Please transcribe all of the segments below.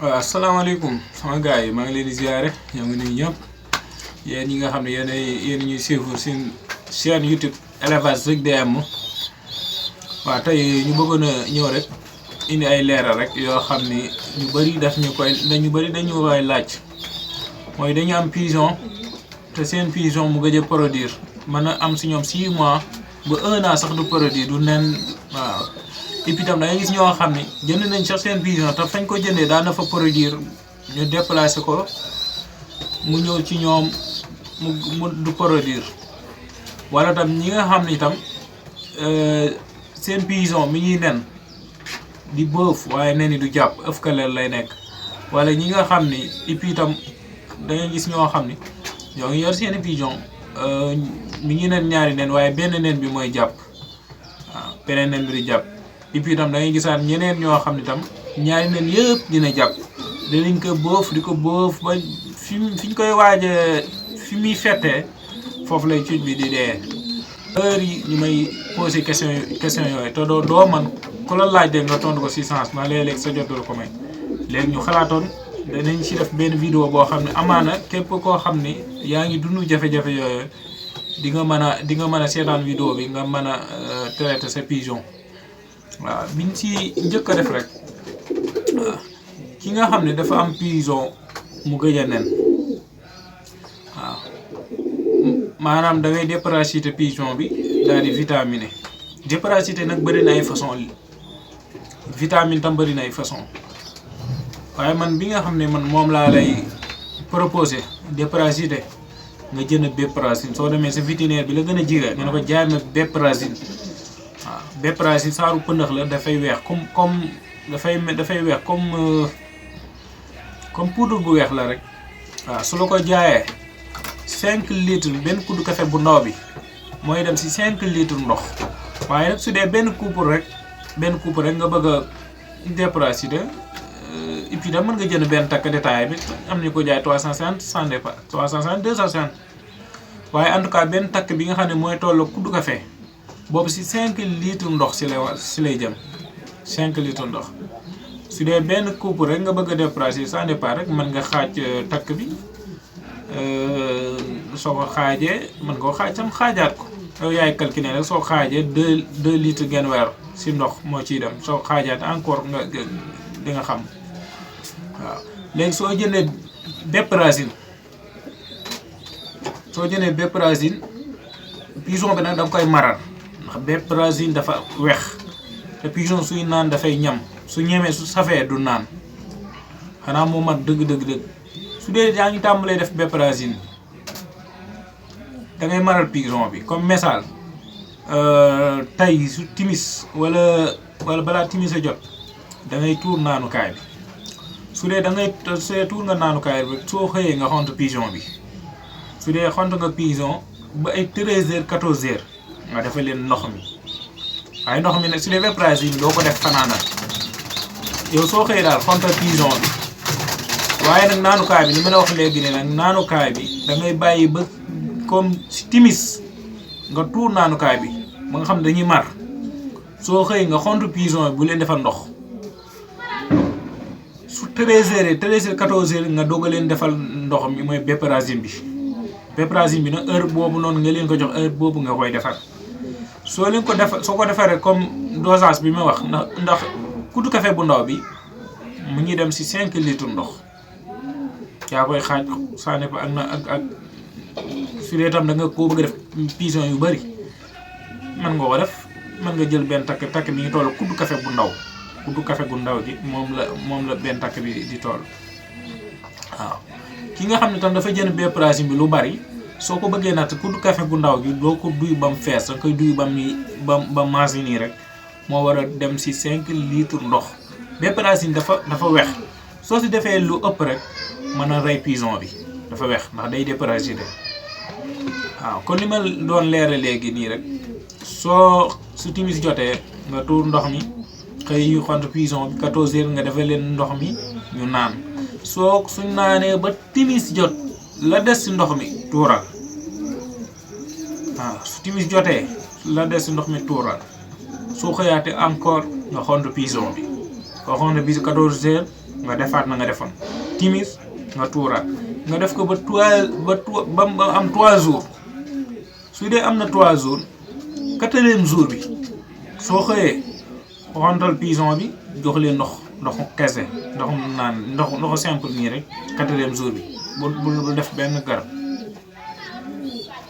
waaw asalaamaaleykum sama gars yi maa ngi leen di ziare ñoo ngi nuyu ñëpp yéen ñi nga xam ne yéen ñuy suivre seen chaîne YouTube élevage Zik DM. waaw tey ñu bëggoon a ñëw rek indi ay leeral rek yoo xam ni ñu bëri dañu koy laaj mooy dañu am pigeon te seen pigeon mu gëj a produire mën a am si ñoom 6 mois ba 1 an sax du produire du nen waaw. et puis tam da ngay gis ñoo xam ne jënd nañ sax seen pigeon te fañ ko jëndee daan na fa produire ñu déplacé ko mu ñëw ci ñoom mu du produire wala tam ñi nga xam ne itam seen pigeon mi ñuy nen di bëf waaye nen yi du jàpp ëf kaleel lay nekk wala ñi nga xam ni et puis itam da ngay gis ñoo xam ni ñoo ngi yor seen pigeon mi ngi nen ñaari nen waaye benn nen bi mooy jàpp waaw beneen nen bi di jàpp. et puis itam da ngay gisaat ñeneen ñoo xam ne itam ñaari nen yëpp dina jàpp dinañ ko boof di ko boof ba fi ñu koy waaja fi muy fettee foofu lay cuuj bi di dee. heure yi ñu may posé question yooyu te doo man ku la laaj de nga tontu ko si sens ma léeg-léeg sa jotul ko may léegi ñu xalaatoon danañ si def benn vidéo boo xam ne amaana képp koo xam ni yaa ngi dund jafe-jafe yooyu di nga mën a seetaan vidéo bi nga mën a traiter sa pigeon. waaw biñ ci njëkk a def rek ki nga xam ne dafa am pigeon mu gëj a nen waaw maanaam da ngay déparasiter pigeon bi daal di vitaminer déparasiter nag bëri na ay façon vitamine tam bëri na ay façon waaye man bi nga xam ne man moom laa lay proposer déparasiter nga jënd béparasine soo demee sa vétérinaire bi la gën a jege nga ne ko jaay ma béparasine. waaw béparasine saaru pëndëx la dafay weex dafay weex comme poudre bu weex la rek waaw su la ko jaayee 5 litres benn kuddu café bu ndaw bi mooy dem si 5 litres ndox waaye nag su dee benn coupe rek nga bëgg a déparasiter et puis da mën nga jënd benn takk détail bi am nañu ko jaay 350 sans départ 350 250 waaye en tout cas benn takk bi nga xam ne mooy toll kuddu café boobu si 5 litres ndox si lay jëm 5 litres ndox su dee benn coupe rek nga bëgg a déplacer sans départ rek mën nga xaaj takk bi soo ko xaajee mën nga ko xaaj tam xaajaat ko yow yaay calculer rek soo xaajee 2 litres genn weer si ndox moo ciy dem soo xaajaat encore nga di nga xam waaw. léegi soo jëndee béparasine pigeon bi nag da nga koy maral. ndax béparasine dafa weex te pigeon suy naan dafay ñam su ñemee su safee du naan xanaa moo mat dëgg su dee yaa ngi tàmbalee def béparasine da ngay maral pigeon bi comme message tey su timis wala balaa timis a jot da ngay tuur naanukaay bi su dee tuur nga naanukaay bi soo xëyee nga xont pigeon bi su dee xont nga pigeon ba ay 13h 14h. nga defal leen ndox mi waaye ndox mi nag su dee béparasine bi doo ko def fanaanal yow soo xëyee daal xontal pigeon bi waaye nag naanukaay bi ni ma la wax léegi ne nag naanukaay bi da ngay bàyyi ba comme si timis nga tuur naanukaay bi ba nga xam dañuy mar soo xëyee nga xontu pigeon bi bu leen defal ndox su 13h 14h nga doog a leen defal ndox mi mooy béparasine bi. béparasine bi nag heure boobu noonu nga leen ko jox heure boobu nga koy defar soo ko defaree comme dosage bi ma wax ndax kuddu café bu ndaw bi mu ngi dem si 5 litres ndox yaa koy xaaj saa ne ak su dee tam da nga koo bëgg a def pigeon yu bëri mën nga ko def mën nga jël benn takk bi ngi toll kuddu café bu ndaw gi moom la benn takk bi di toll waaw. ki nga xam ne tam dafa jënd béparasine bi lu bari soo ko bëggee natt kuddu café gu ndaw gi doo ko duy ba mu fees da nga koy duy ba maasi nii rek moo war a dem si 5 litres ndox. béparasine dafa weex soo si defee lu ëpp rek mën a rey pigeon bi dafa weex ndax day déparasiter waaw. kon li ma doon leeral léegi nii rek su timis jotee nga tuur ndox mi xëy xont pigeon bi 14h nga defee leen ndox mi ñu naan. suñ naanee ba timis jot la des ci ndox mi tuural waaw su timis jotee la des ci ndox mi tuural soo xëyaatee encore nga xont pigeon bi nga xont bi 14h nga defaat na nga defoon timis nga tuuraat nga def ko ba ba am 3 jours su dee am na 3 jours 4e jour bi soo xëyee xontal pigeon bi jox leen ndoxu kese ndoxum naan ndoxu simple nii rek 4e jour bi bu def benn garab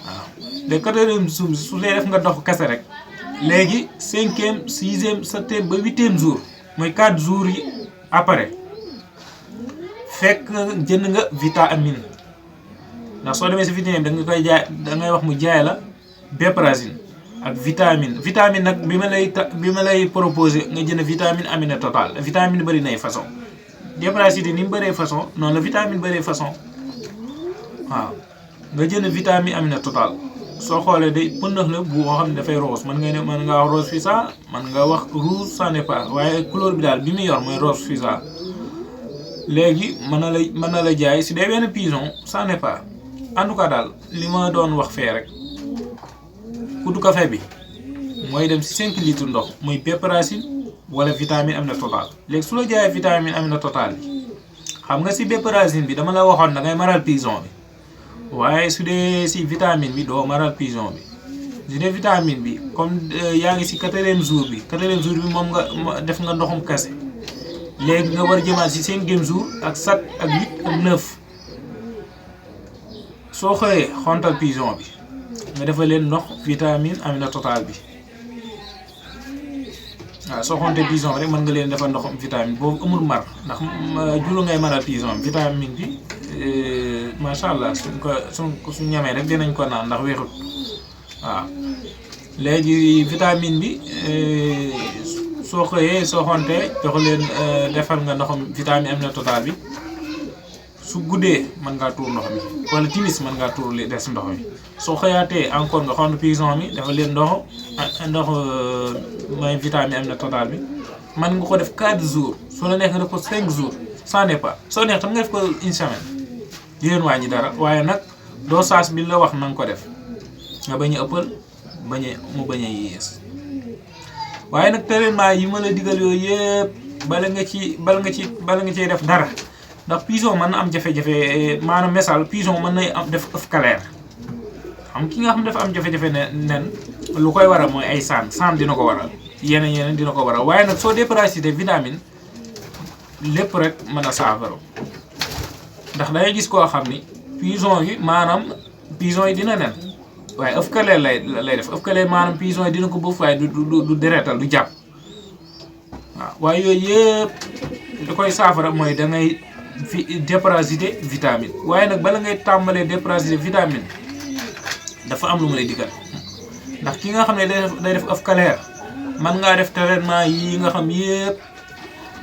waaw léegi 4e jour bi su dee def nga ndoxu kese rek léegi 5e 6e 7e ba 8e jour mooy 4 jours yi après fekk jënd nga vitamine ndax soo demee si vitamine da nga koy jaay da ngay wax mu jaay la Beprasine ak vitamine nag bi ma lay proposé nga jënd vitamine aminé total vitamine bëri nay façon Beprasine ni mu bëree façon noonu la vitamine bëree façon waaw nga jënd vitamine aminé total soo xoolee day pëndax la bu xam ne dafay rose mën nga wax rose fuchsia mën nga wax rouge ça n'est pas waaye couleur bi daal bi mu yor mooy rose fuchsia léegi mën na la jaay si day benn pigeon ça n'est pas en tout cas daal li ma doon wax fee rek kuddu café bi mooy dem si 5 litres ndox muy Beprasine wala vitamine aminé total léegi su la jaayee vitamine aminé total bi xam nga si Beprasine bi dama la waxoon da ngay maral pigeon bi waaye su dee si vitamine bi doo maral pigeon bi su dee vitamine bi comme yaa ngi si 4e jour bi 4e jour bi moom nga def nga ndoxum kese léegi nga war jëmaat si 5e jour ak 7 ak 8 ak 9 soo xëyee xontal pigeon bi nga defal leen ndox vitamine aminé total bi waaw soo xontee pigeon bi rek mën nga leen defal ndoxum vitamine boobu amul mar ndax julu ngay maral pigeon vitamine bi macha allah su ñamee rek dinañ ko naan ndax weexut waaw léegi vitamine bi soo xëyee soo xontee jox leen defal nga ndoxam vitamine aminé total bi su guddee mën ngaa tuur ndox mi wala timis mën ngaa tuur li des ndox mi soo xëyaatee encore nga xont pigeon mi dafa leen ndox mooy vitamine aminé total bi mën nga ko def 4 jours soo la neex nga def ko 5 jours ça n'est pas soo neex tam nga def ko une semaine yéen wàññi dara waaye nag dosage bi la wax na nga ko def nga bañ a ëppal mu bañ a yées waaye nag traitement yi ma la digal yooyu yëpp bala nga ciy def dara ndax pigeon mën na am jafe-jafe maanaam messal pigeon mën na am def œuf clair xam ki nga xam dafa am jafe-jafe nen lu koy waral mooy ay saan dina ko waral yeneen dina ko waral waaye nag soo Beprasine vitamine lépp rek mën a saafara ndax dangay gis koo xam ni pigeon yi dina nen waaye œuf clair lay def œuf clair maanaam pigeon yi dina ko bëf waaye du deretal du jàpp waaw waaye yooyu yëpp li koy saafara mooy da ngay Beprasine vitamine waaye nag bala ngay tàmbalee Beprasine vitamine dafa am lu mu lay digal ndax ki nga xam ne day def œuf clair man ngaa def traitement yi nga xam yëpp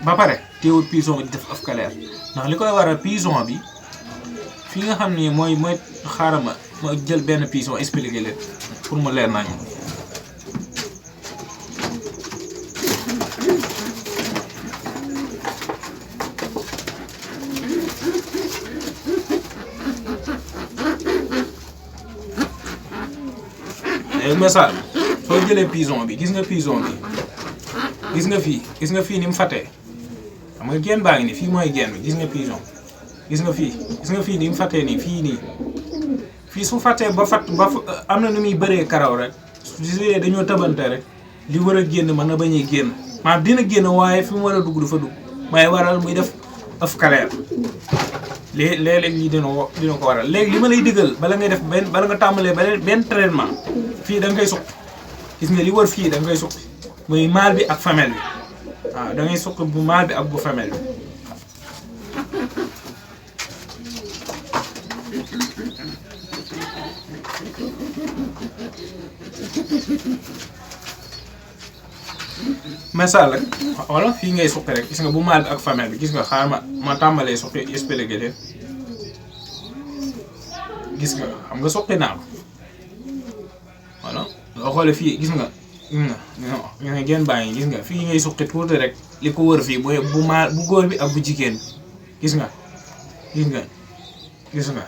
ba pare teewul pigeon bi di def œuf clair ndax li koy waral pigeon bi fi nga xam ne mooy xaaral ma jël benn pigeon expliqué leen pour mu leer nañu. message soo jëlee pigeon bi gis nga fii ni mu fatee xam nga genn baa ngi nii fii mooy genn bi gis nga pigeon gis nga fii ni mu fatee nii fii su fatee ba am na nu muy bëree karaw rek su dee dañoo tëbante rek li war a génn mën na bañ a génn maanaam dina génn waaye fi mu war a dugg du fa dugg may waral muy def œuf clair léeg-léeg lii dina ko waral léegi li ma lay digal bala ngay def bala nga tàmbalee benn traitement fii da nga koy suqi gis nga li war fii da nga koy suqi muy mâle bi ak femelle bi waaw da ngay suqi bu mâle bi ak bu femelle bi message rek wala fii ngay suqi rek gis nga bu mâle bi ak femelle bi gis nga xaaral ma tàmbalee suqi expliqué leen gis nga xam nga suqi naa ko voilà loo xoolee fii gis nga genn baa ngi gis nga fii ngay suqi tuuti rek li ko wër fii bu góor bi ak bu jigéen bi gis nga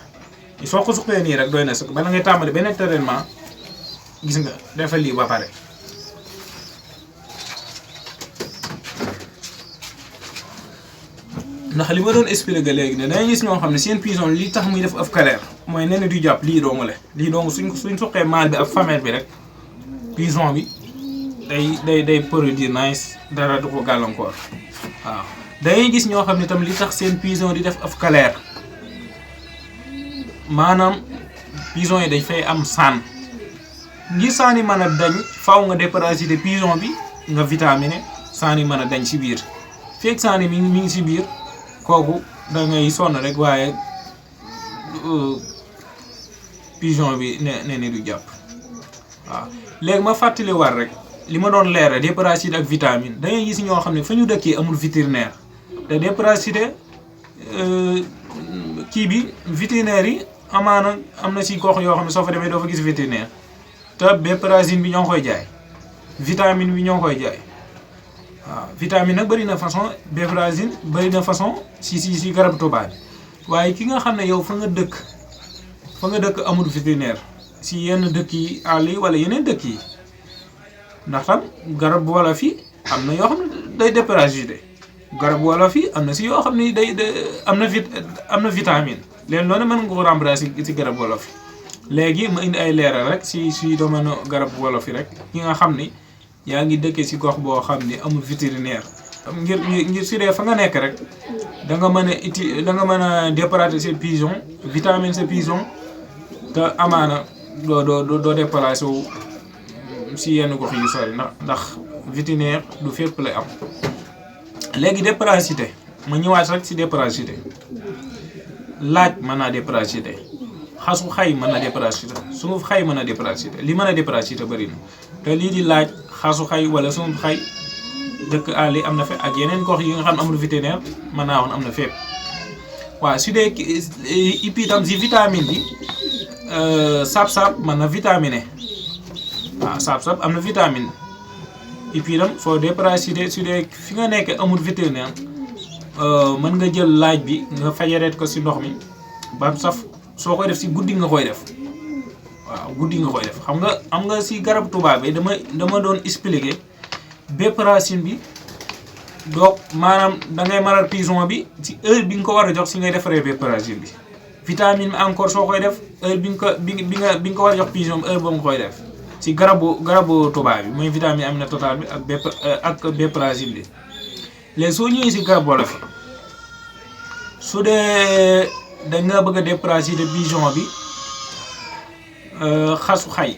soo ko suqee nii rek doy na sëkk bala ngay tàmbali benn traitement gis nga defal lii ba pare ndax li ma doon expliqué léegi ne dangay gis ñoo xam ne seen pigeon li tax muy def œuf scalaire mooy nen du jàpp lii doomu la lii doomu suñ suqee mâle bi ak femelle bi rek pigeon bi day produire nice dara du ko gàllankoor waaw. dangay gis ñoo xam ne tam li tax seen pigeon di def œuf scalaire maanaam pigeon yi dañ fay am saan ngir saan yi mën a dañ faaw nga déparasiter pigeon bi nga vitaminé saan yi mën a dañ ci biir fekk saan yi mi ngi ci biir kooku da ngay sonn rek waaye pigeon bi ne du jàpp waaw. léegi ma fàttali war rek li ma doon leeral déparasiter ak vitamine da ngay gis ñoo xam ne fa ñu dëkkee amul vétérinaire te déparasiter kii bi vétérinaire yi amaana am na ci gox yoo xam ne soo fa demee doo fa gis vétérinaire te béparasine bi ñoo ngi koy jaay vitamine bi ñoo ngi koy jaay waaw. vitamine nag bëri na façon béparasine bëri na façon si garab tubaab bi waaye ki nga xam ne yow fa nga dëkk amul vétérinaire si yenn dëkk yi àll yi wala yeneen dëkk yi ndax tam garab wala fi am na yoo xam ne day déparasiter garab wala fi am na si yoo xam ne am na vitamine leen loolu mën nga ko remplacer si garab wala fi. léegi ma indi ay leeral rek si domaine garab wolof yi rek ki nga xam ni yaa ngi dëkkee si gox boo xam ni amul vétérinaire ngir su dee fa nga nekk rek da nga mën a déparasiter sa pigeon vitamine sa pigeon te amaana doo déplacé wu si yenn gox yu sori ndax vétérinaire du fépp lay am. léegi déparasiter ma ñëwaat rek si déparasiter laaj mën naa déparasiter xasu xay mën na déparasiter sunguf xay mën na déparasiter li mën a déparasiter bëri na te lii di laaj xasu xay wala sunguf xay dëkk àll yi am na fe ak yeneen gox yi nga xam ne amul vétérinaire mën naa wax am na fépp. waaw su dee itam si vitamine bi saab-saab mën na vitaminé waaw saab-saab am na vitamine itam soo déparasiter su dee fi nga nekk amul vétérinaire mën nga jël laaj bi nga fajareet ko si ndox mi ba saf. soo koy def si guddi nga koy def waaw guddi nga koy def xam nga am nga si garab tubaab bi dama doon expliquer béparasine bi donc maanaam dangay maral pigeon bi ci heure bi nga ko war a jox si ngay defaree béparasine bi. vitamine bi encore soo koy def heure bi nga ko war a jox pigeon bi heure boobu nga koy def si garabu tubaab bi mooy vitamine am na total bi ak béparasine bi. léegi soo ñëwee si garab wolof yi su dee da nga bëgg a déparasiter pigeon bi xasu xay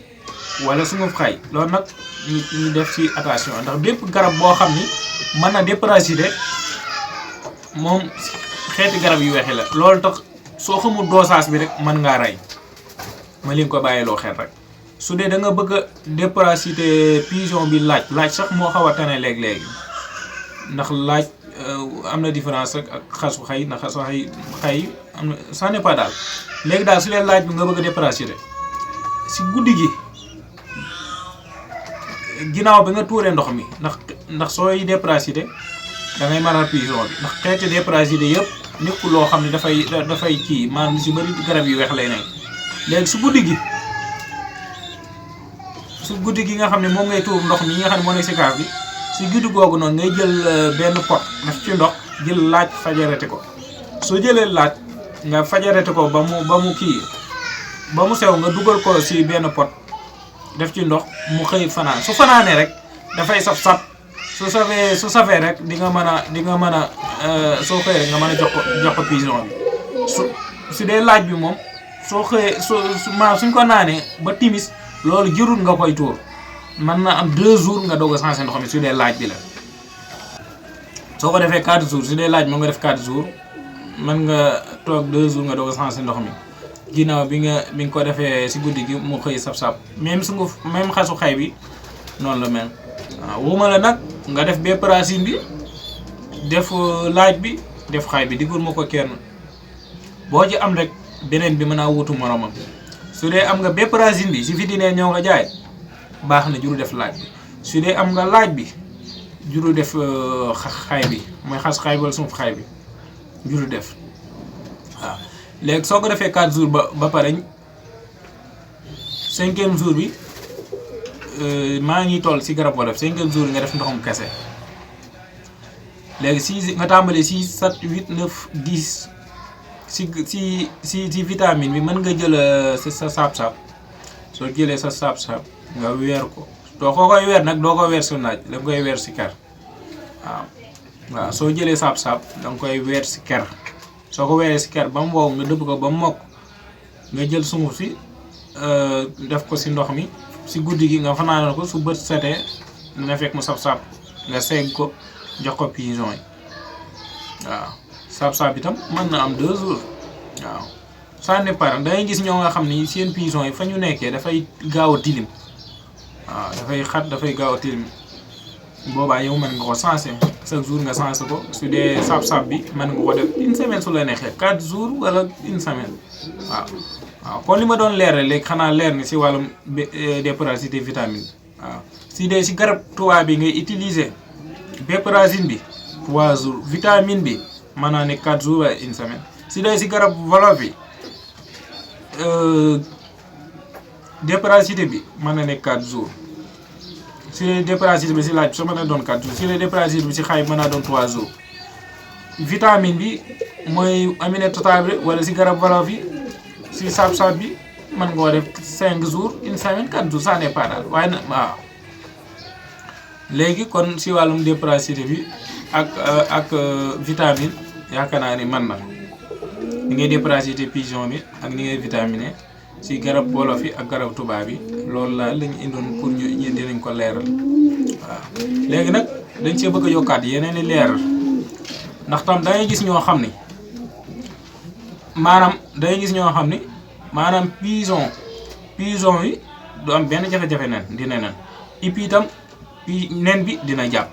wala sunguf xay loolu nag ñu def ci attention ndax bépp garab boo xam ni mën na déparasiter moom xeeti garab yu weexi la loolu tax soo xamul dosage bi rek mën ngaa rey ma leen ko bàyyiloo xel rek. su dee da nga bëgg a déparasiter pigeon bi laaj sax moo xaw a tane léegi ndax laaj am na différence rek ak xasu xay ndax xasu xay am na ça n'est pas daal léegi daal su dee laaj bi nga bëgg a déparasiter si guddi gi ginnaaw bi nga tuuree ndox mi ndax sooy déparasiter da ngay maral pigeon bi ndax xeeti déparasiter yëpp nekkul loo xam ne dafay kii maanaam si bëri garab yu weex lay nekk. léegi su guddi gi nga xam ne moom ngay tuur ndox mi nga xam ne moo nekk si kaaf bi si guddi googu noonu ngay jël benn pot def ci ndox jël laaj fajarete ko soo jëlee laaj nga fajarete ko ba mu sew nga dugal ko si benn pot def ci ndox mu xëy fanaan su fanaanee rek dafay saf su safee rek di nga mën a soo xëyee rek nga mën a jox ko pigeon bi su dee laaj bi moom soo xëyee suñ ko naanee ba timis loolu jërul nga koy tuur mën na am 2 jours nga doog a changé ndox mi su dee laaj bi la soo ko defee 4 jours su dee laaj moom nga def 4 jours mën nga toog 2 jours nga doog a changé ndox mi ginnaaw bi nga ko defee si guddi gi mu xëy sab-sab même xasu xay bi noonu la mel waaw wuma la nag nga def béparasine bi def laaj bi def xay bi diggul ma ko kenn boo ci am rek beneen bi mën a wutu moromam su dee am nga béparasine bi si vétérinaire ñoo nga jaay baax na juru def laaj bi su dee am nga laaj bi juru def xay bi mooy xas xay bi wala suuf xay bi juru def waaw léegi soo ko defee 4 jours ba pare 5e jour bi maa ngi toll si garab wolof 5e jour nga def ndoxum kese léegi 6 nga tàmbalee 6 7 8 9 10 si vitamine bi mën nga jël sa saab-saab soo jëlee sa saab-saab nga weer ko doo ko koy weer nag doo ko weer si naaj da nga koy weer si ker waaw soo jëlee saab-saab da nga koy weer si ker soo ko weeree si ker ba mu wow nga dëbb ko ba mu mokk nga jël sunguf si def ko si ndox mi si guddi gi nga fanaanal ko su bët setee dina fekk mu sab-sab nga segg ko jox ko pigeon yi waaw sab-sab itam mën na am 2 jours waaw ça dépend da ngay gis ñoo nga xam ni seen pigeon yi fa ñu nekkee dafay gaaw a tilim waaw dafay xat dafay gaaw a tilim boobaa yow mën nga ko sensé chaque jour nga sensé ko su dee sab-sab bi mën nga ko def 1 semaine su la neexee 4 jours wala 1 semaine waaw kon li ma doon leer léegi xanaa leer ni si wàllum déparasité vitamine waaw si dee si garab tubaab bi ngay utiliser béparasine bi 3 jours vitamine bi mën naa ne 4 jours wala 1 semaine si dee si garab wolof bi déparasité bi mën na ne 4 jours si dee déparasité bi si laaj bi soo mën a doon 4 jours si dee déparasité bi si xaay mën naa doon 3 jours vitamine bi mooy amine total bi wala si garab wolof yi si saab-saab bi mën nga ko def 5 jours 1 semaine 4 jours ça n'est pas daal waaye nag waaw léegi kon si wàllum déparasité bi ak vitamine yaakaar naa ni mën na ni ngay déparasité pigeon bi ak ni ngay vitaminer si garab wolof yi ak garab tubaab bi loolu la lañu indoon pour ñu dinañ ko leeral waaw léegi nag dañ see bëgg a yokkaat yeneen i leeral ndax tam dangay gis ñoo xam ni maanaam pigeon yi du am benn jafe-jafe nen dina nen et puis itam nen bi dina jàpp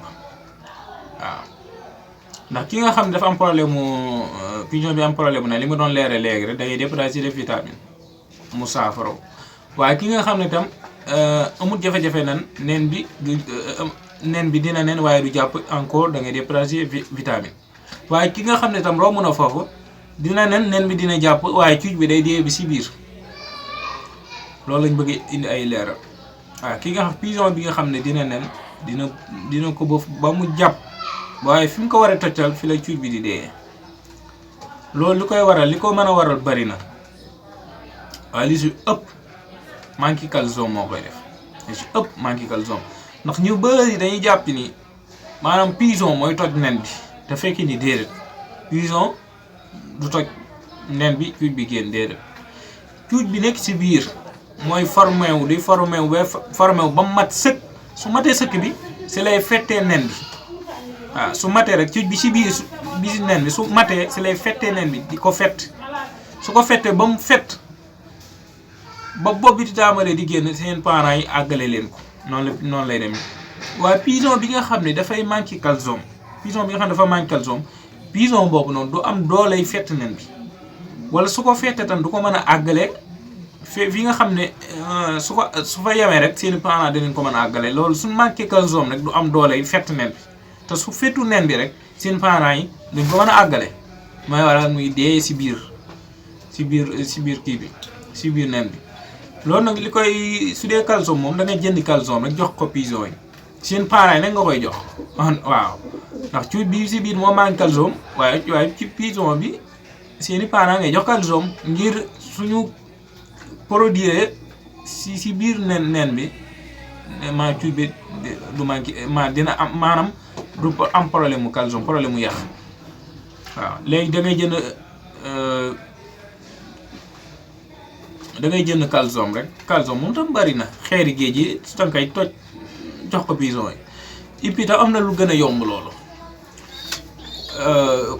waaw ndax ki nga xam ne dafa am problème mu pigeon bi am problème mu ne li ma doon leere léegi rek da ngay déparasité vitamine mu saafara waaye ki nga xam ne tam amul jafe-jafe nen bi dina nen waaye du jàpp encore da ngay déparasité vitamine waaye ki nga xam ne tam romb na foofu dina nen bi dina jàpp waaye cuuj bi day dee bi si biir loolu lañ bëgg indi ay leeral waaw ki nga xam pigeon bi nga xam ne dina nen dina ko bëf ba mu jàpp waaye fi mu ko war a toccal fi la cuuj bi di dee loolu li koy waral li ko mën a waral bari na waaye li si ëpp manque calcium moo koy def li si ëpp manque calcium ndax ñu bëri dañuy jàpp ni maanaam pigeon mooy toj nen bi te fekk ni déedéet pigeon du toj nen bi cuuj bi génn déedéet cuuj bi nekk ci biir mooy formé wu ba mat sëkk su matee sëkk bi si lay fettee nen bi waaw su matee rek cuuj bi ci biir bi ci nen bi su matee si lay fettee nen bi di ko fett su ko fettee ba mu fett ba bopp bi di tàmbalee di génn seen parents yi àggale leen ko noonu lay demee waaye pigeon bi nga xam ne dafay manqué calcium pigeon boobu noonu du am dooley fett nen bi wala su ko fettee tam du ko mën a àggale fi nga xam ne su fa yemee rek seen parents dinañ ko mën a àggale loolu su manqué calcium rek du am dooley fett nen bi te su fettu nen bi rek seen parents yi duñ ko mën a àggale mooy waral muy dee si biir kii bi si biir nen bi loolu nag li koy su dee calcium moom da ngay jënd calcium rek jox ko pigeon yi seen parents yi nag nga koy jox waaw ndax cuuj bi si biir moo manque calcium waaye ci pigeon bi seeni parents ngay jox calcium ngir suñu produire si biir nen bi ma cuuj bi du manqué dina am maanaam du am problème mu calcium problème mu yàq waaw léegi da ngay jënd calcium rek calcium moom tam bari na xeeri géej yi su tankay toj jox ko pigeon yi et puis tam am na lu gën a yomb loolu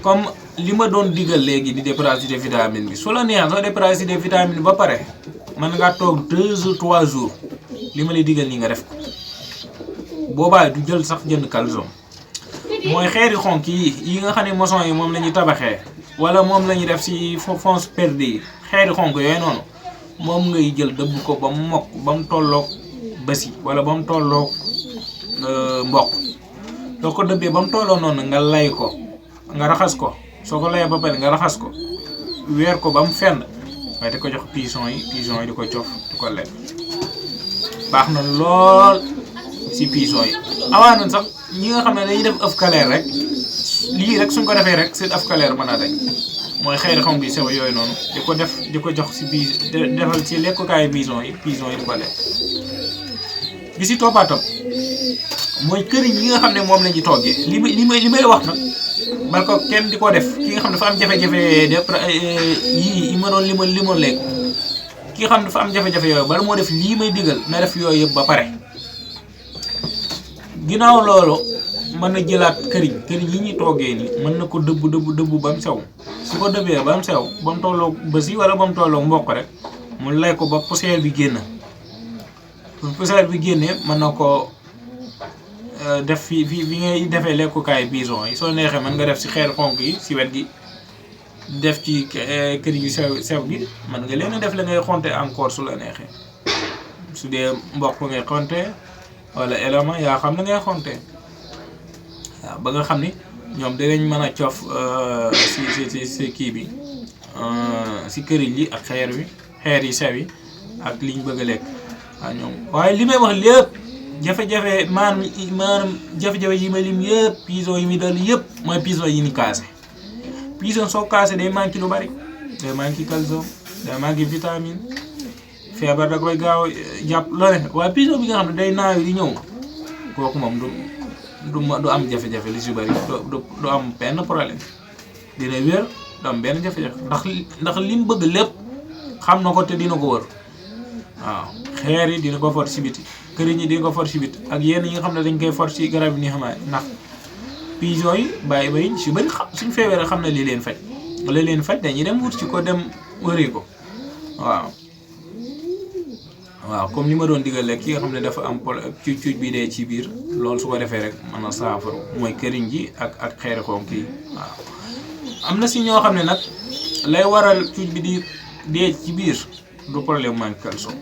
comme li ma doon digal léegi di déparasité vitamine bi su la neex soo déparasité vitamine ba pare mën ngaa toog 2 jours 3 jours li ma lay digal nii nga def ko boobaa du jël sax jënd calcium mooy xeeri xonk yi nga xam ne maçon yi moom la ñuy tabaxee wala moom la ñuy def si fonds perdu yi xeeri xonk yooyu noonu moom ngay jël dëbb ko ba mu mokk ba mu tolloog basi wala ba mu tolloog mboq soo ko dëbbee ba mu tolloo noonu nga lay ko nga raxas ko soo ko layee ba pare nga raxas ko weer ko ba mu fenn waaye di ko jox pigeon yi di ko cof di ko lekk baax na lool si pigeon yi. awaa na sax ñi nga xam ne dañuy def œuf calaire rek lii rek suñ ko defee rek seen afkaleer mën a dañ mooy xeeri xonk yi sew yooyu noonu di ko jox si defal ci lekkukaayu pigeon yi di ko lekk. bi si toppaatam mooy këriñ yi nga xam ne moom la ñu toggee li may wax nag bal ko kenn di ko def ki nga xam ne dafa am jafe-jafe yi ma doon limoon lekk ki nga xam ne dafa am jafe-jafe yooyu bala moo def lii may digal na def yooyu yëpp ba pare. ginnaaw loolu mën na jëlaat këriñ yi ñuy toggee nii mën na ko dëbb ba mu sew su ko dëbbee ba mu sew ba mu tolloo bës yi wala ba mu tolloo mboq rek mu lay ko ba poussière bi génn poussière bi génnee mën na ko def fi ngay defee lekkukaay pigeon yi soo neexee mën nga def si xeer xonk yi si wet gi def ci këriñ yu sew gi mën nga leen def la ngay xonte encore su la neexee su dee mboq ngay xonte wala élément yaa xam ne ngay xonte waaw ba nga xam ni ñoom dinañ mën a cof si kii bi si këriñ yi ak xeer yi sew yi ak liñ bëgg a lekk waaw ñoom waaye li may wax lépp jafe-jafe maanaam jafe-jafe yi ma lim yëpp pigeon yi muy dal yëpp mooy pigeon yi ni kaase pigeon soo kaase day manqué lu bari day manqué calcium day manqué vitamine feebar da koy gaaw jàpp loole waaye pigeon bi nga xam ne day naaw di ñëw kooku moom du am jafe-jafe li si bëri du am benn problème dina wér du am benn jafe-jafe ndax li mu bëgg lépp xam na ko te dina ko wër waaw xeer yi dina ko for si biti këriñ yi dina ko for si biti ak yenn yi nga xam ne dañ koy for si garab yi ni xamaay ndax pigeon yi bàyyi ba yi si bëri suñ feebaree xam ne li leen faj dañuy dem wut ci ko dem wëri ko waaw comme ni ma doon digal rek ki nga xam ne dafa am cuuj bi dee ci biir loolu su ko defee rek mën a saafara mooy këriñ ji ak xeeri xonk yi waaw. am na si ñoo xam ne nag lay waral cuuj bi di dee ci biir du problème manque calcium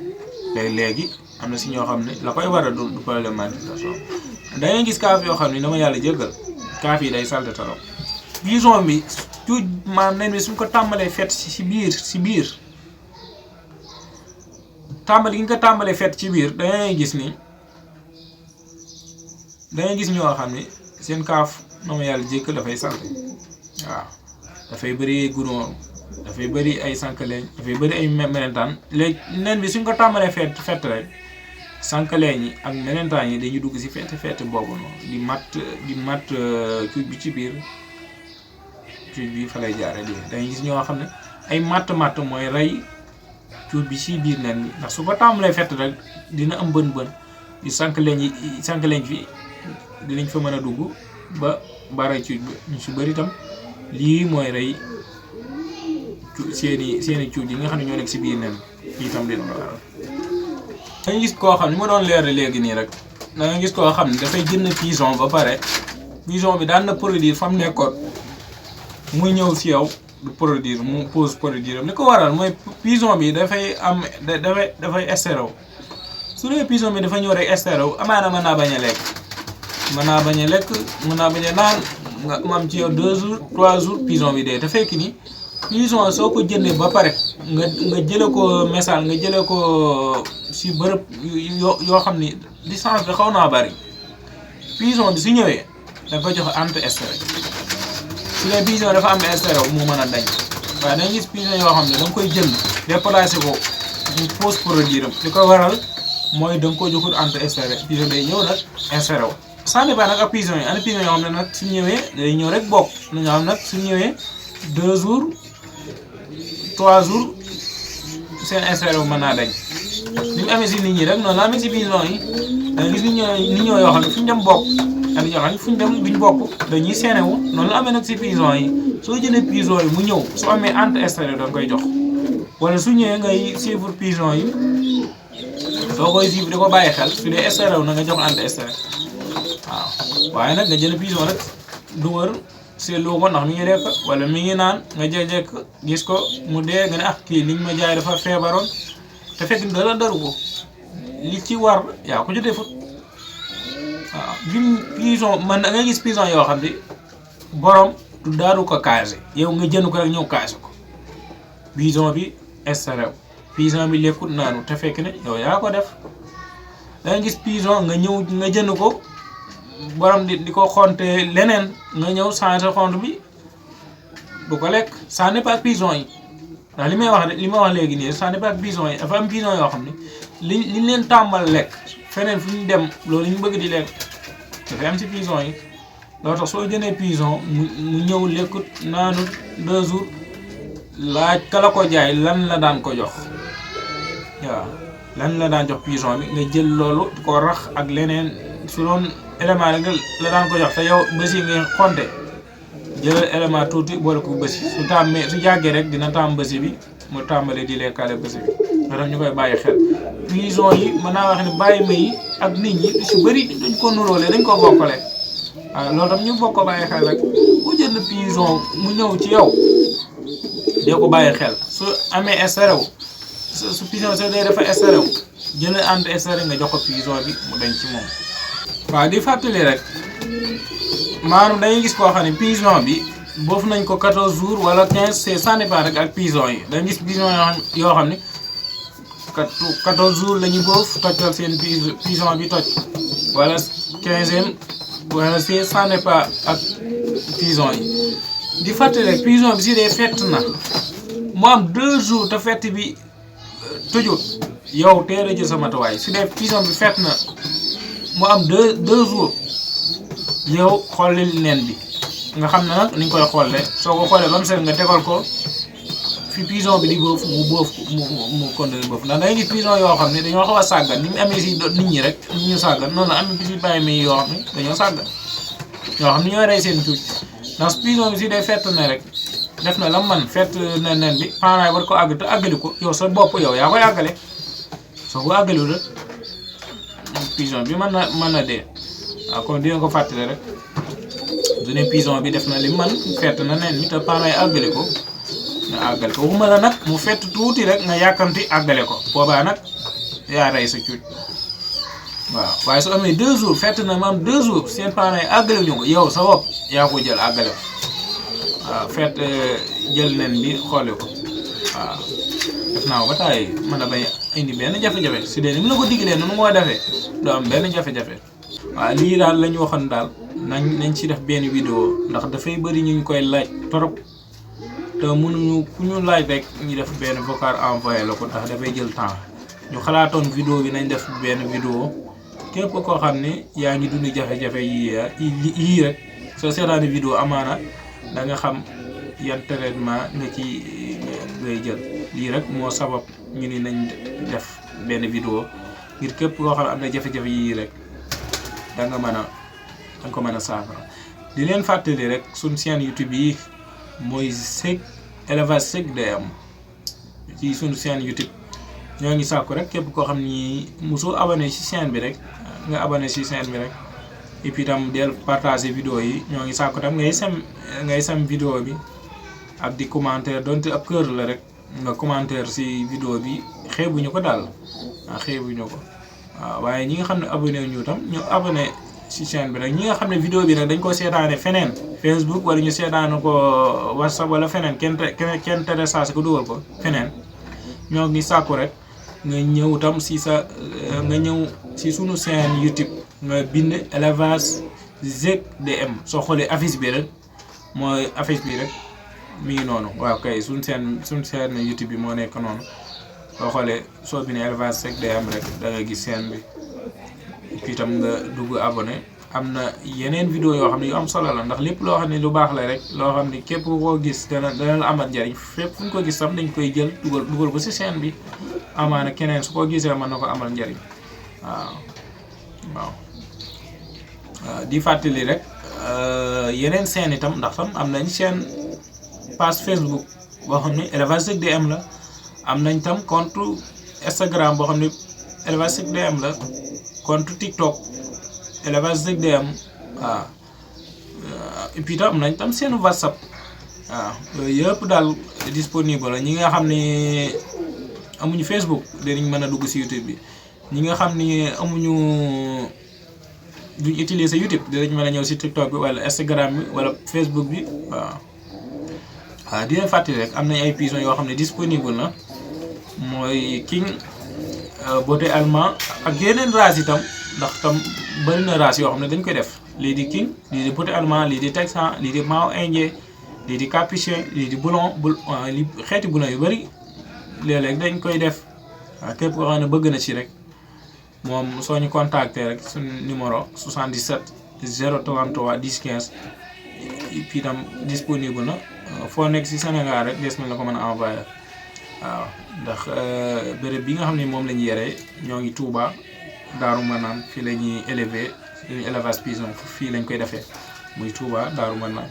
léegi am na si ñoo xam ne la koy waral du problème manque calcium da ngay gis kaaf yoo xam ne dama yàlla jéggal kaaf yi day salte trop pigeon bi cuuj maam nen bi suñ ko tàmbalee fet si biir tàmbali gi nga ko tàmbalee fet ci biir dangay gis ñoo xam ne seen kaaf dama yàlla jéggal dafay salte waaw dafay bëri gunóor dafay bëri ay sànqaleñ dafay bëri ay melentaan léegi nen bi suñ ko tàmbalee fett rek sànqaleñ yi ak melentaan yi dañuy dugg si fett boobu noonu di matt cuuj bi ci biir cuuj bi fa lay jaare di dangay gis ñoo xam ne ay matt mooy rey cuuj bi ci biir nen bi ndax su ko tàmbalee fett rek dina am bën yu sànqaleñ fi dinañ fa mën a dugg ba rey cuuj bi ñu si bëri tam lii mooy rey seeni cuuj yi nga xam ne ñoo nekk si biir nen fii tam dina ko waral. da nga gis koo xam ne ma doon leer léegi nii rek da nga gis koo xam ne dafay jënd pigeon ba pare pigeon bi daan na produire fa mu nekkoon muy ñëw si yow du produire mu pose produire am li ko waral mooy pigeon bi dafay stéro su dee pigeon bi dafa ñëw rek stéro amaana mën naa bañ a lekk mën naa bañ a naan nga am ci yow 2 jours 3 jours pigeon bi dee te fekk ni pigeon soo ko jëndee ba pare nga jële ko message nga jële ko si bërëb yoo xam ni distance bi xaw naa bari pigeon bi su ñëwee dafa jox anti-stress su dee pigeon dafa am stéro mu mën a dañ waaye dañuy gis pigeon yoo xam ne da nga koy jënd déplacé ko mu pose produire am li ko waral mooy da nga ko joxul anti-stress pigeon day ñëw nag stéro ça dépend nag ak pigeon yi am na pigeon yoo xam ne nag su ñëwee day ñëw rek bokk na nga xam nag su ñëwee 2 jours 3 jours seen stéro mën naa dañ ni mu amee si nit ñi rek noonu la amee si pigeon yi da nga gis nit ñoo yoo xam ne fu ñu dem bokk ak yoo xam ne fu ñu dem duñ bokk dañuy seenewu noonu la amee nag si pigeon yi soo jëlee pigeon yi mu ñëw su amee anti-stéro da nga koy jox wala su ñëwee ngay suivre pigeon yi soo koy suivre di ko bàyyi xel su dee stéro na nga jox anti-stéro waaw waaye nag nga jël pigeon rek du wër seetloo ko ndax mi ngi lekk wala mi ngi naan nga jekk gis ko mu dee nga ne ah kii liñ ma jaay dafa feebaroon te fekk dara daru ko li ci war yaa ko jotee fut waaw pigeon man da ngay gis pigeon yoo xam ne borom du daaru ko kaase yow nga jënd ko rek ñëw kaase ko pigeon bi stéro pigeon bi lekkut naanu te fekk ne yow yaa ko def da ngay gis pigeon nga ñëw nga jënd ko borom di ko xonte leneen nga ñëw changer xont bi bu ko lekk. Ça n'est pas pigeon yi ndax li may wax léegi nii ça n'est pas pigeon yi dafa am pigeon yoo xam ne li leen tàmbal lekk feneen fu ñu dem loolu ñu bëgg di lekk dafay am ci pigeon yi. loolu tax soo jëndee pigeon mu ñëw lekkut naanut 2 jours laaj kala ko jaay lan la daan ko jox waaw lan la daan jox pigeon bi nga jël loolu di ko rax ak leneen su doon élément rek la daan ko jox te yow bés yi ngay xonte jëlal élément tuuti boole ko bés yi su jàggee rek dina tàmm bés bi mu tàmbalee di lekkaale bés bi nga tax ñu koy bàyyi xel. pigeon yi mën naa wax ne bàyyi ma yi ak nit ñi su bëri dañ ko nuróole dañ ko bokkale waaw loolu tam ñu bokk ko bàyyi xel rek bu jënd pigeon mu ñëw ci yow dee ko bàyyi xel su amee estéré wu su pigeon soo dee dafa estéré wu jënd anti estéré nga jox ko pigeon bi mu dañ ci moom. waaw di fàttali rek maanaam dañuy gis koo xam ne pigeon bi boofu nañ ko 14 jours wala 15 c'est ça dépend rek ak pigeon yi dañuy gis pigeon yoo xam ne 14 jours la ñu boof tojtal seen pigeon bi toj wala 15e. wala c'est ça n'est pas ak pigeon yi di fàttali rek pigeon bi si dee fett na mu am 2 jours te fett bi tëjut yow teel a jël sa matuwaay su dee pigeon bi fett na mu am 2 jours yow xoolil nen bi nga xam ne nag ni nga koy xoolee soo ko xoolee ba mu set nga tegal ko fi pigeon bi di boof mu continuer boof ndax dangay gis pigeon yoo xam ne dañoo xaw a sàggan ni mu amee si nit ñi rek nit ñu sàggan noonu la amee si bàyyi may yoo xam ne dañoo sàggan yoo xam ne ñoo rey seen cuuj ndax pigeon bi si day fett na rek def na la man fett na nen bi parents yi war ko àgg te àggali ko yow sa bopp yow yaa koy àggale soo ko àggaliwul rek pigeon bi mën na dee waaw kon dina ko fàttali rek du ne pigeon bi def na li man fett na nen bi te parents yi àggali ko nga àggale ko waxuma la nag mu fett tuuti rek nga yàkkamti àggale ko boobaa nag yaa rey sa cuuj waaw waaye su amee 2 jours fett na ma am 2 jours seen parents yi àggale ñu ko yow sa bopp yaa ko jël àggale ko waaw fett jël nen bi xoole ko waaw def naa ko ba taay mën a bay indi benn jafe-jafe su dee ni mu la ko diggalee nu mu ko defee doo am benn jafe-jafe waaw lii daal la ñu waxoon daal nañ ci def benn vidéo ndax dafay bëri ñu koy laaj trop te mënuñu ku ñu laaj rek ñu def benn vocal envoyé la ko ndax dafay jël temps ñu xalaatoon vidéo bi nañ def benn vidéo képp koo xam ne yaa ngi dund jafe-jafe yii rek soo seetaani vidéo amaana da nga xam yan traitement nga ci ngay jël lii rek moo sabab ñu ni nañ def benn vidéo ngir képp koo xam ne am na jafe-jafe yii rek da nga ko mën a saafara di leen fàttali rek suñ chaîne YouTube yi mooy Seck élevage Seck DM ci suñu chaîne YouTube ñoo ngi sàkku rek képp koo xam ni mosoo abonné ci chaîne bi rek nga abonné ci chaîne bi rek et puis tam del partager vidéo yi ñoo ngi sàkku tam ngay sem vidéo bi ak di commentaire donte ab kër la rek nga commentaire ci vidéo bi xeebuñu ko daal xeebuñu ko waaw waaye ñi nga xam ne abonné ñu tam ñu abonné ci chaîne bi rek ñi nga xam ne vidéo bi nag dañ ko seetaane feneen Facebook wala ñu seetaane ko WhatsApp wala feneen kenn télécharge ko dugal ko feneen ñoo ngi sàkku rek nga ñëw tam nga ñëw ci sunu chaîne YouTube nga bind élevage Seck DM soo xoolee affiche bi rek mooy affiche bi rek mi ngi noonu waaw kay suñu chaîne YouTube bi moo nekk noonu soo xoolee soo bindee élevage Seck DM rek da nga gis chaîne bi puis tam nga dugg abonné am na yeneen vidéo yoo xam ne yu am solo la ndax lépp loo xam ne lu baax la rek loo xam ne képp koo gis dana la amal njariñ fépp fu ñu ko gis tam dañ koy jël dugal ko ci chaîne bi amaana keneen su ko gisee mën na ko amal njariñ waaw di fàttali rek yeneen chaîne itam ndax tam am nañ chaîne page Facebook boo xam ne élevage Seck DM la am nañ tam compte Instagram boo xam ne élevage Seck DM la compte TikTok élevage Seck DM waaw et puis tam am nañ tam seen WhatsApp waaw yooyu yëpp daal disponible la ñi nga xam ne amuñu Facebook dinañ mën a dugg ci YouTube bi ñi nga xam ne duñ utiliser YouTube dinañ mën a ñëw ci TikTok bi wala Instagram bi wala Facebook bi waaw di leen fàttali rek am nañ ay pigeons yoo xam ne disponible na mooy king beauté allemand ak yeneen race itam ndax tam bëri na race yoo xam ne dañ koy def lii di king lii di petit allemand lii di texan lii di mao indien lii di capuchin lii di boulon li xeeti boulon yu bëri léeg-léeg dañ koy def waaw képp koo xam ne bëgg na ci rek moom soo ñu contacter rek suñu numéro 77 033 10 15 puis tam disponible na foo nekk ci Sénégal rek des nañ la ko mën a envoyer waaw ndax béréb bi nga xam ne moom la ñu yore ñoo ngi Touba Daaru Manaan fii la ñuy élever suñu élevage pigeon fii lañ koy defee muy Touba Daaru Manaan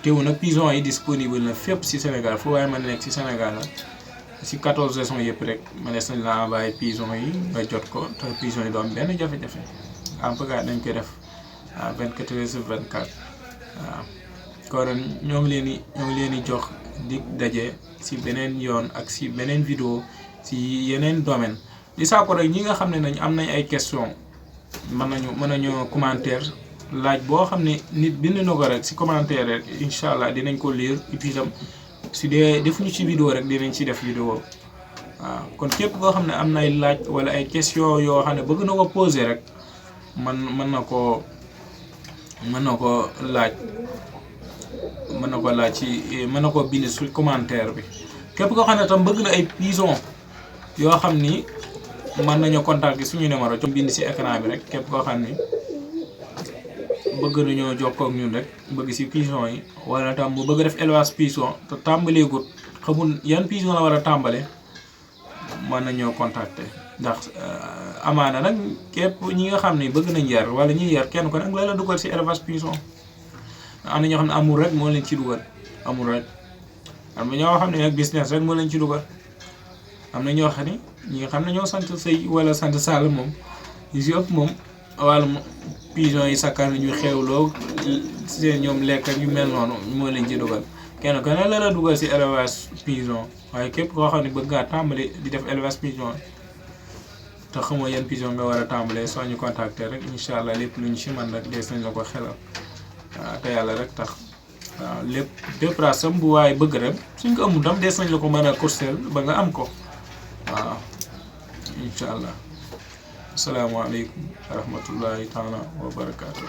teewul nag pigeon yi disponible na fépp ci Sénégal fu waaye mën a nekk ci Sénégal la ci 14 régions yëpp rek mënees nañ la envoyer pigeon yi nga jot ko te pigeon yi doon benn jafe-jafe en tout cas dañ koy def à 24 heures sur 24 waaw. kon ñoo ngi leen di jox dig daje ci beneen yoon ak ci beneen vidéo ci yeneen domaine di saako rek ñi nga xam ne nañ am nañ ay question mën nañu commentaire laaj boo xam ne nit bind na ko rek ci commentaire rek incha allah dinañ ko lire et puis tam su dee defuñu ci vidéo rek dinañ ci def vidéo waaw kon képp koo xam ne am na ay laaj wala ay question yoo xam ne bëgg na ko poser rek mën na ko laaj mën na ko bind ci commentaire bi képp koo xam ne tam bëgg na ay pigeon yoo xam ni mën nañu contacter suñu numéro ci bind ci écran bi rek képp koo xam ni bëgg nañoo jokkoo ak ñun rek bëgg ci pigeon yi wala tam mu bëgg def élevage pigeon te tàmbaleegut xamul yan pigeon la war a tàmbale mën nañoo contacter ndax amaana nag képp ñi nga xam ne bëgg nañ yar wala ñuy yar kenn ko nag la dugal ci élevage pigeon am na ñoo xam ne amul rek moo leen ci dugal amul rek am na ñoo xam ne nag business rek moo leen ci dugal am na ñoo xam ne ñi nga xam ne ñoo sant Sëy wala sant Sall moom ñu ci ëpp moom wàllum pigeon yi sakkan ñu xewloo seen ñoom lekk ak yu mel noonu moo leen ci dugal kenn ko ne la dugal ci élevage pigeon waaye képp koo xam ne bëgg ngaa tàmbali di def élevage pigeon te xamoo yan pigeon nga war a tàmbalee soo ñu contacter rek incha allah lépp lu ñu ci mën rek dees nañ la ko xelal waaw te yàlla rek tax waaw lépp raasam bu waaye bëgg rek suñ ko amul tam dees nañ la ko mën a kurseel ba nga am ko waaw incha allah. asalaamaaleykum wa rahmatullahi taala wa barakaatu.